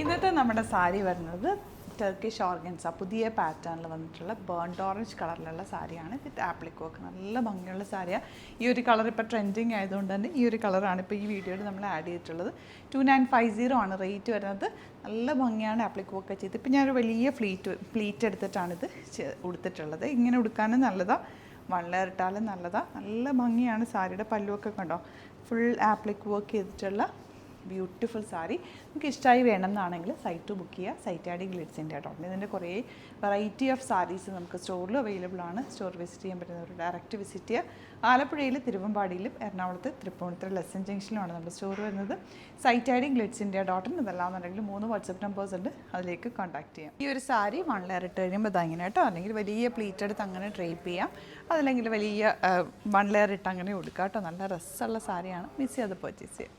ഇന്നത്തെ നമ്മുടെ സാരി വരുന്നത് ടർക്കിഷ് ഓർഗൻസ പുതിയ പാറ്റേണിൽ വന്നിട്ടുള്ള ബേൺഡ് ഓറഞ്ച് കളറിലുള്ള സാരിയാണ് വിത്ത് ആപ്ലിക് വർക്ക്. നല്ല ഭംഗിയുള്ള സാരിയാണ്. ഈ ഒരു കളർ ഇപ്പോൾ ട്രെൻഡിങ് ആയതുകൊണ്ട് തന്നെ ഈ ഒരു കളറാണ് ഇപ്പോൾ ഈ വീഡിയോയിൽ നമ്മൾ ആഡ് ചെയ്തിട്ടുള്ളത്. 2950 ആണ് റേറ്റ് വരുന്നത്. നല്ല ഭംഗിയാണ് ആപ്ലിക് വർക്ക് ചെയ്ത്. ഇപ്പം ഞാനൊരു വലിയ പ്ലീറ്റ് എടുത്തിട്ടാണിത് ഉടുത്തിട്ടുള്ളത്. ഇങ്ങനെ ഉടുക്കാനും നല്ലതാണ്, വൺ ലെയർ ഇട്ടാലും നല്ലതാണ്. നല്ല ഭംഗിയാണ് സാരിയുടെ പല്ലുവൊക്കെ കണ്ടോ, ഫുൾ ആപ്ലിക് വർക്ക് ചെയ്തിട്ടുള്ള ബ്യൂട്ടിഫുൾ സാരി. നിങ്ങൾക്ക് ഇഷ്ടമായി വേണമെന്നാണെങ്കിൽ സൈറ്റ് ബുക്ക് ചെയ്യുക. സൈറ്റ് ആഡ് ഗ്ലിറ്റ്സിൻ്റെ കേട്ടോ. ഇതിൻ്റെ കുറേ വെറൈറ്റി ഓഫ് സാരീസ് നമുക്ക് സ്റ്റോറിൽ അവൈലബിൾ ആണ്. സ്റ്റോർ വിസിറ്റ് ചെയ്യാൻ പറ്റുന്നവർ ഡയറക്റ്റ് വിസിറ്റ് ചെയ്യുക. ആലപ്പുഴയിൽ തിരുവമ്പാടിയിലും എറണാകുളത്ത് തൃപ്പൂണിത്തുറ ലെസൺ ജംഗ്ഷനിലുമാണ് നമ്മുടെ സ്റ്റോർ വരുന്നത്. സൈറ്റ് ആഡ് ഗ്ലിറ്റ്സിൻ്റെ.in. ഇതല്ലാന്നുണ്ടെങ്കിൽ 3 വാട്സപ്പ് നമ്പേഴ്സ് ഉണ്ട്, അതിലേക്ക് കോൺടാക്ട് ചെയ്യാം. ഈ ഒരു സാരി വൺ ലെയർ ഇട്ട് കഴിയുമ്പോൾ ഇതങ്ങനെ കേട്ടോ, അല്ലെങ്കിൽ വലിയ പ്ലീറ്റ് എടുത്ത് അങ്ങനെ ഡ്രേപ്പ് ചെയ്യാം, അതല്ലെങ്കിൽ വലിയ വൺ ലെയർ ഇട്ട് അങ്ങനെ കൊടുക്കാം കേട്ടോ. നല്ല രസമുള്ള സാരിയാണ്. മിസ് ചെയ്യാതെ പർച്ചേസ് ചെയ്യാം.